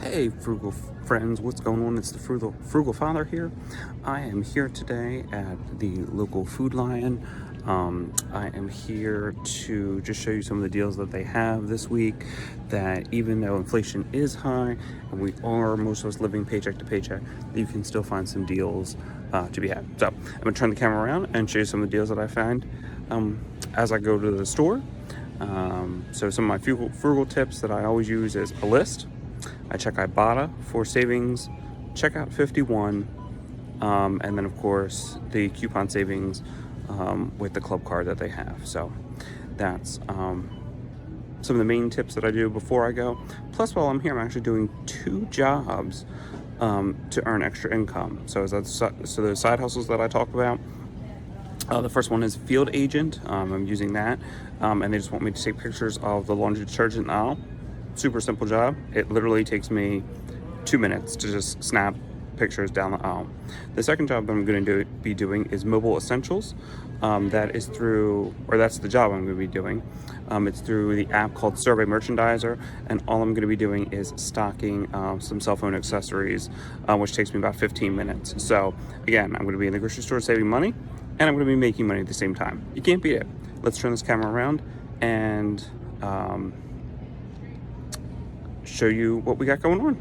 Hey, frugal friends, what's going on? It's the frugal father here. I am here today at the local Food Lion. I am here to just show you some of the deals that they have this week. That even though inflation is high and we are most of us living paycheck to paycheck, you can still find some deals to be had. So I'm gonna turn the camera around and show you some of the deals that I find as I go to the store. So some of my frugal tips that I always use is a list. I check Ibotta for savings, checkout 51, and then of course the coupon savings with the club card that they have. So that's some of the main tips that I do before I go. Plus, while I'm here, I'm actually doing 2 jobs to earn extra income. So those side hustles that I talk about. The first one is field agent. I'm using that, and they just want me to take pictures of the laundry detergent aisle. Super simple job. It literally takes me 2 minutes to just snap pictures down the aisle. The second job that I'm going to be doing is mobile essentials. That is through, or that's the job I'm going to be doing. It's through the app called Survey Merchandiser, and all I'm going to be doing is stocking some cell phone accessories, which takes me about 15 minutes. So again, I'm going to be in the grocery store saving money, and I'm going to be making money at the same time. You can't beat it. Let's turn this camera around and show you what we got going on.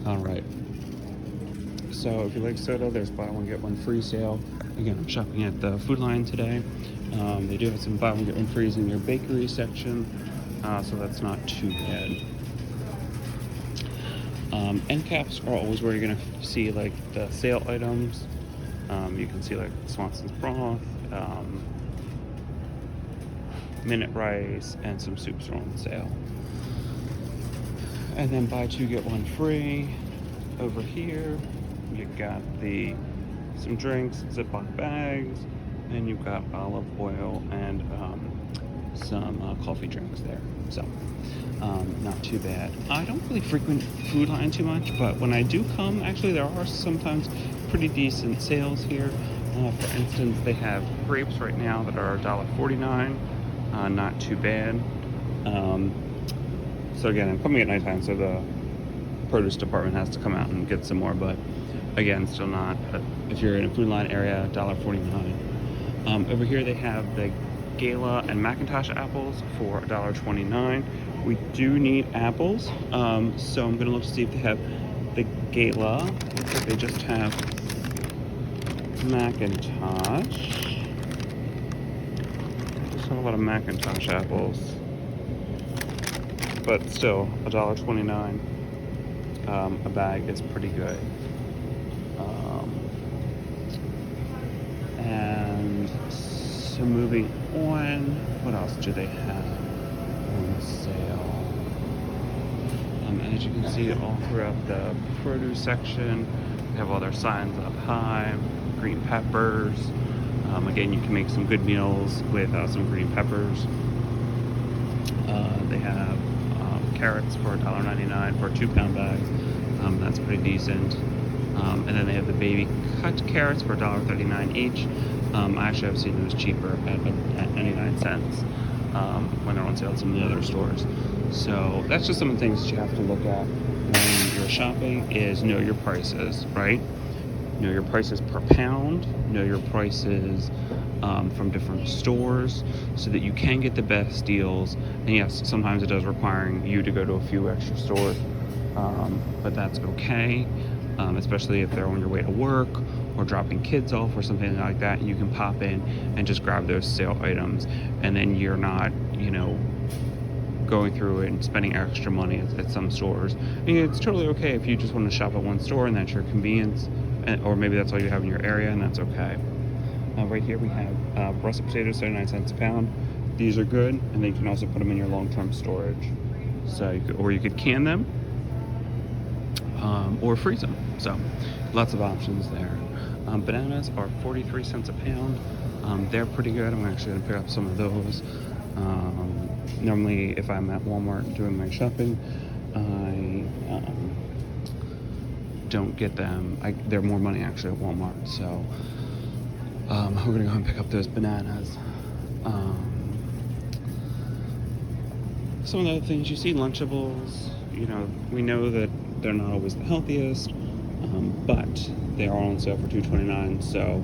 All right. So if you like soda, there's buy one get one free sale. Again, I'm shopping at the Food Lion today. They do have some buy one get one frees in their bakery section, so that's not too bad. End caps are always where you're gonna see like the sale items. You can see like Swanson's broth, minute rice, and some soups are on sale. And then buy 2 get 1 free. Over here, you got some drinks, Ziploc bags, and you've got olive oil and some coffee drinks there. So not too bad. I don't really frequent Food Lion too much, but when I do come, actually there are sometimes pretty decent sales here. For instance, they have grapes right now that are $1.49. Not too bad. So again, I'm coming at nighttime, so the produce department has to come out and get some more, but again, still not, if you're in a Food Lion area, $1.49. Over here they have the Gala and Macintosh apples for $1.29. We do need apples, so I'm gonna look to see if they have the Gala. Looks like they just have Macintosh. Just have a lot of Macintosh apples, but still $1.29 a bag is pretty good. And so moving on, what else do they have on sale? As you can see all throughout the produce section, they have all their signs up high. Green peppers. Again, you can make some good meals with some green peppers. They have carrots for $1.99 for a 2-pound bag. That's pretty decent. And then they have the baby cut carrots for $1.39 each. I actually have seen those cheaper at 99 cents when they're on sale at some of the other stores. So that's just some of the things that you have to look at when you're shopping is know your prices, right? Know your prices per pound, know your prices from different stores so that you can get the best deals. And yes, sometimes it does require you to go to a few extra stores, but that's okay, especially if they're on your way to work or dropping kids off or something like that. You can pop in and just grab those sale items, and then you're not, going through it and spending extra money at some stores. And it's totally okay if you just want to shop at one store and that's your convenience, or maybe that's all you have in your area, and that's okay. Right here we have russet potatoes, 79 cents a pound. These are good, and then you can also put them in your long-term storage. So you could can them or freeze them. So lots of options there. Bananas are 43 cents a pound. They're pretty good. I'm actually going to pick up some of those. Normally, if I'm at Walmart doing my shopping, I don't get them. They're more money actually at Walmart. So we're gonna go and pick up those bananas. Some of the other things you see, Lunchables, you know, we know that they're not always the healthiest, but they are on sale for $2.29. So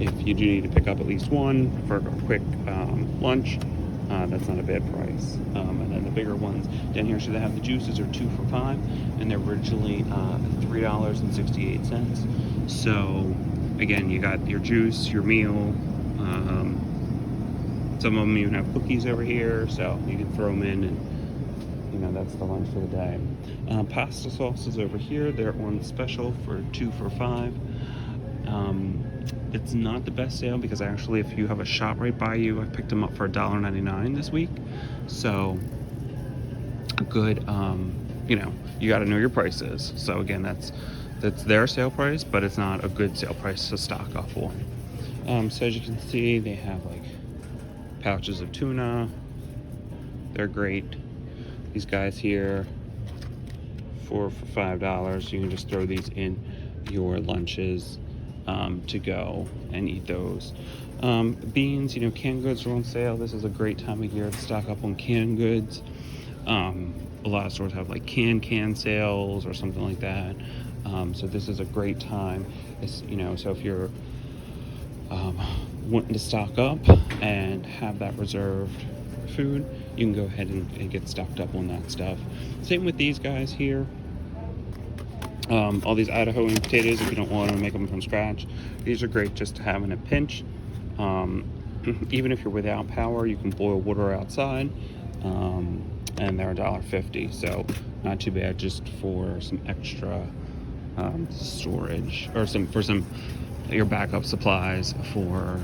if you do need to pick up at least one for a quick lunch, that's not a bad price. And then the bigger ones down here, so they have the juices are 2 for $5, and they're originally $3.68. So again, you got your juice, your meal. Some of them even have cookies over here, so you can throw them in, and you know that's the lunch for the day. Pasta sauces over here, they're on special for 2 for $5. It's not the best sale because actually, if you have a shop right by you, I picked them up for $1.99 this week. So good. You know, you got to know your prices. So again, that's their sale price, but it's not a good sale price to stock up on. So as you can see, they have like pouches of tuna. They're great. These guys here, 4 for $5. You can just throw these in your lunches to go and eat those. Beans, you know, canned goods are on sale. This is a great time of year to stock up on canned goods. A lot of stores have like can sales or something like that. So this is a great time. It's, you know, so if you're wanting to stock up and have that reserved food, you can go ahead and get stocked up on that stuff. Same with these guys here. All these Idaho potatoes, if you don't want to make them from scratch, these are great just to have in a pinch. Even if you're without power, you can boil water outside, and they're $1.50, so not too bad just for some extra storage, or for some your backup supplies for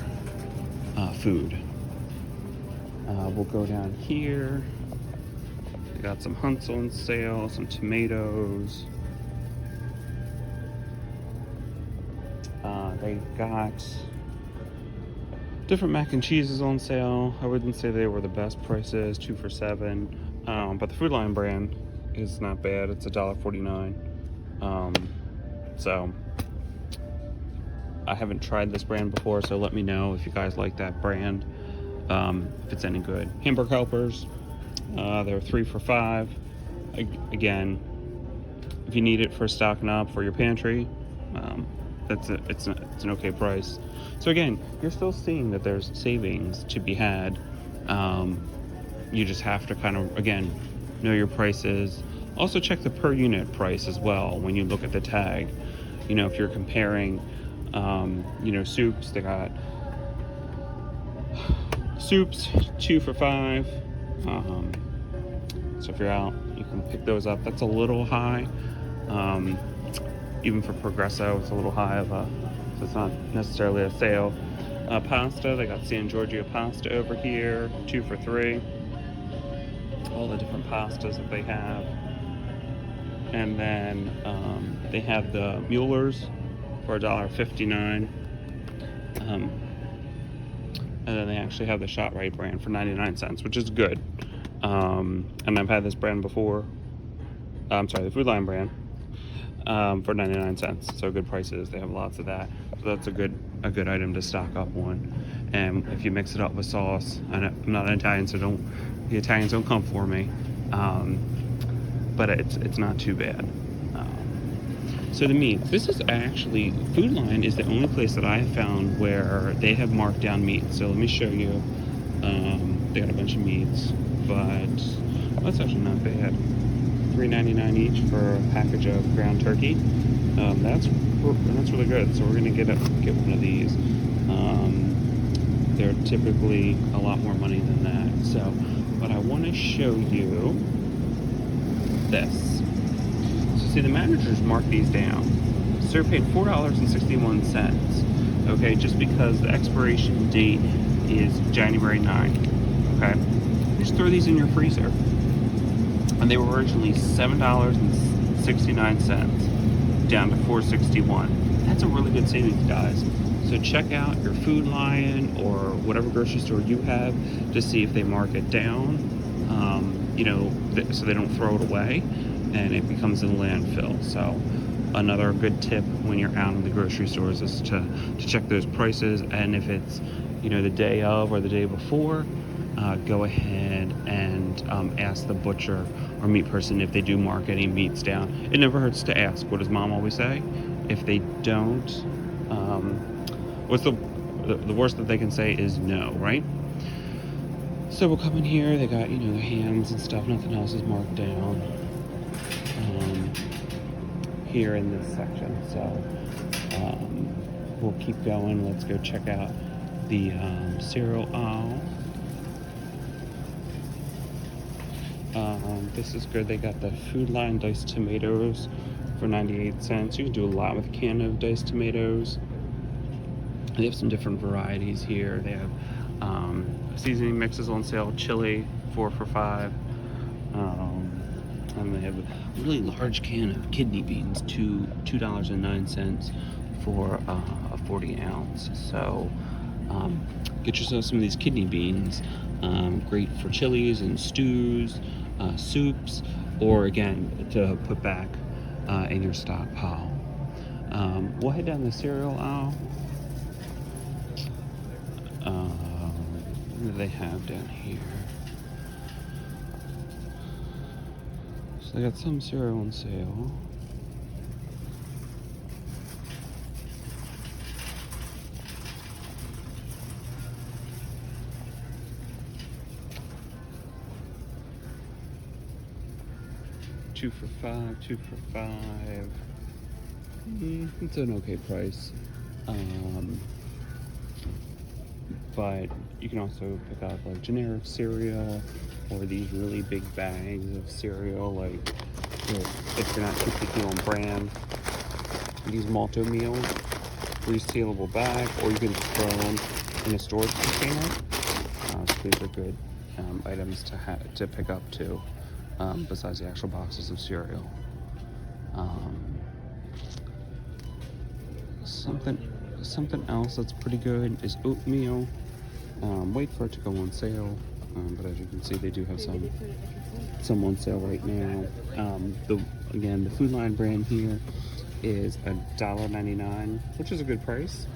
food. We'll go down here. We got some Hunts on sale, some tomatoes. They got different mac and cheeses on sale. I wouldn't say they were the best prices, 2 for $7. But the Food Lion brand is not bad. It's $1.49. So I haven't tried this brand before, so let me know if you guys like that brand, if it's any good. Hamburger Helpers, they're 3 for $5. Again, if you need it for stocking up for your pantry, it's an okay price. So again, you're still seeing that there's savings to be had. You just have to kind of, again, know your prices. Also check the per unit price as well when you look at the tag. You know, if you're comparing, you know, soups, they got soups 2 for $5. So if you're out, you can pick those up. That's a little high. Even for Progresso, it's a little high so it's not necessarily a sale. Pasta, they got San Giorgio pasta over here, 2 for $3. All the different pastas that they have. And then they have the Mueller's for $1.59. And then they actually have the ShotRite brand for 99 cents, which is good. And I've had this brand before. I'm sorry, the Food Lion brand, for 99 cents. So good prices. They have lots of that. So that's a good item to stock up on. And if you mix it up with sauce, and I'm not an Italian, so the Italians don't come for me. But it's not too bad. So the meats, this is actually, Food Lion is the only place that I have found where they have marked down meats. So let me show you. They got a bunch of meats, but that's actually not bad. $3.99 each for a package of ground turkey. That's really good. So we're gonna get one of these. They're typically a lot more money than that. So, but I want to show you this. So see, the managers mark these down. So they're paid $4.61. Okay, just because the expiration date is January 9th. Okay, just throw these in your freezer. And they were originally $7.69 down to $4.61. That's a really good savings, guys. So check out your Food Lion or whatever grocery store you have to see if they mark it down, you know, so they don't throw it away and it becomes in the landfill. So another good tip when you're out in the grocery stores is to check those prices, and if it's, you know, the day of or the day before, go ahead and ask the butcher or meat person if they do mark any meats down. It never hurts to ask. What does mom always say? If they don't, um, what's the worst that they can say is no, right? So we'll come in here. They got, their hams and stuff. Nothing else is marked down here in this section. So we'll keep going. Let's go check out the cereal aisle. This is good. They got the Food Line diced tomatoes for 98 cents. You can do a lot with a can of diced tomatoes. They have some different varieties here. They have seasoning mixes on sale. Chili, 4 for $5. And they have a really large can of kidney beans, $2.09 for a 40 ounce. So get yourself some of these kidney beans. Great for chilies and stews, soups, or again to put back in your stockpile. We'll head down the cereal aisle. What do they have down here? So they got some cereal on sale. Two for $5. It's an okay price. But you can also pick up like generic cereal or these really big bags of cereal, like if you're not too picky on brand. These Malto meals, resealable bag, or you can just throw them in a storage container. So these are good items to pick up too, besides the actual boxes of cereal. Something else that's pretty good is oatmeal. Wait for it to go on sale, but as you can see, they do have some on sale right now. The Food Line brand here is $1.99, which is a good price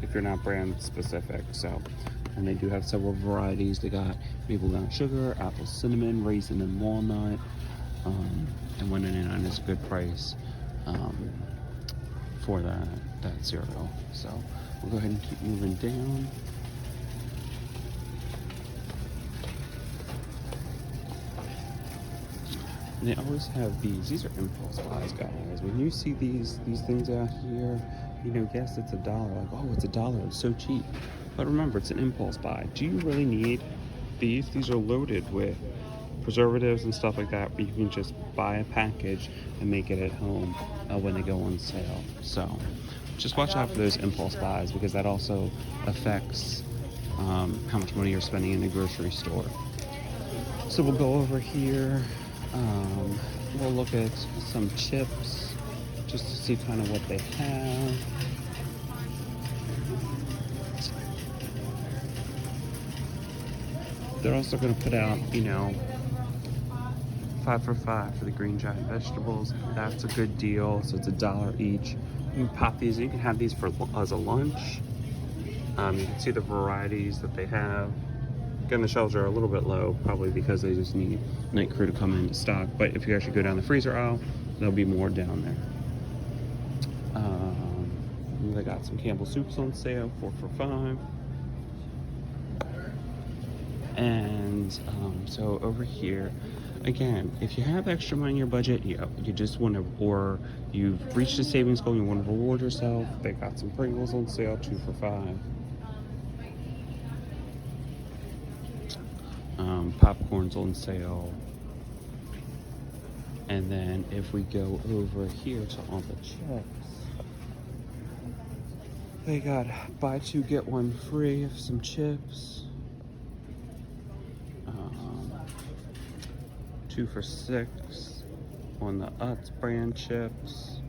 if you're not brand specific. So, and they do have several varieties. They got maple brown sugar, apple cinnamon, raisin and walnut, and $1.99 is a good price for that cereal. So we'll go ahead and keep moving down. And they always have these are impulse buys, guys. When you see these things out here, yes, it's $1. Like, oh, it's $1, it's so cheap. But remember, it's an impulse buy. Do you really need these? These are loaded with preservatives and stuff like that, but you can just buy a package and make it at home when they go on sale. So just watch out for those impulse buys, because that also affects how much money you're spending in the grocery store. So we'll go over here. We'll look at some chips just to see kind of what they have. They're also going to put out, 5 for $5 for the green giant vegetables. That's a good deal. So it's $1 each. You can pop these. You can have these as a lunch. You can see the varieties that they have. Again, the shelves are a little bit low, probably because they just need night crew to come in to stock. But if you actually go down the freezer aisle, there'll be more down there. They got some Campbell soups on sale, 4 for $5. And so over here, again, if you have extra money in your budget, you just want to, or you've reached a savings goal, you want to reward yourself, they got some Pringles on sale, 2 for $5. Popcorn's on sale. And then if we go over here to all the chips, they got buy 2 get 1 free of some chips. 2 for $6 on the Utz brand chips.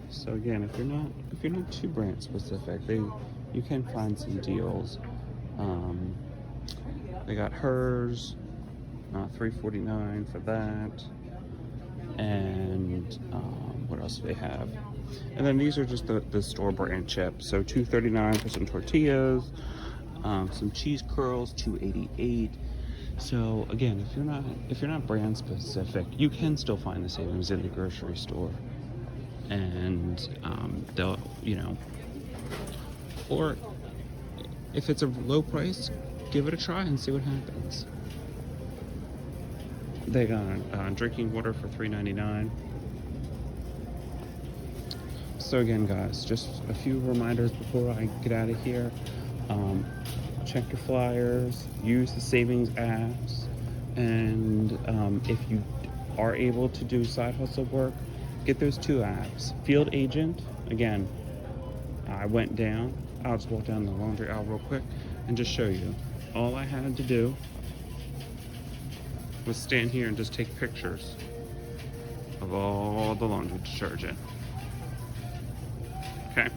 So again, if you're not too brand specific, you can find some deals. They got hers, $3.49 for that. And what else do they have? And then these are just the store brand chips. So $2.39 for some tortillas. Some cheese curls, $2.88. So again, if you're not brand specific, you can still find the savings in the grocery store, and they'll, or if it's a low price, give it a try and see what happens. They got drinking water for $3.99. So again, guys, just a few reminders before I get out of here. Check your flyers, use the savings apps, and if you are able to do side hustle work, get those 2 apps. Field Agent, again, I'll just walk down the laundry aisle real quick and just show you. All I had to do was stand here and just take pictures of all the laundry detergent. Okay.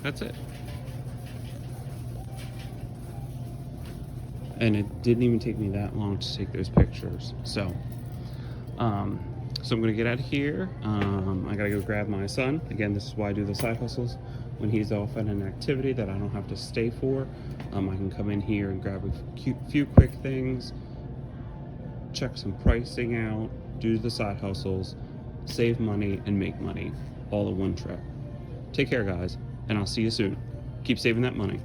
That's it. And it didn't even take me that long to take those pictures. So I'm gonna get out of here. I gotta go grab my son. Again, this is why I do the side hustles. When he's off at an activity that I don't have to stay for, I can come in here and grab a few quick things, check some pricing out, do the side hustles, save money, and make money all in one trip. Take care, guys, and I'll see you soon. Keep saving that money.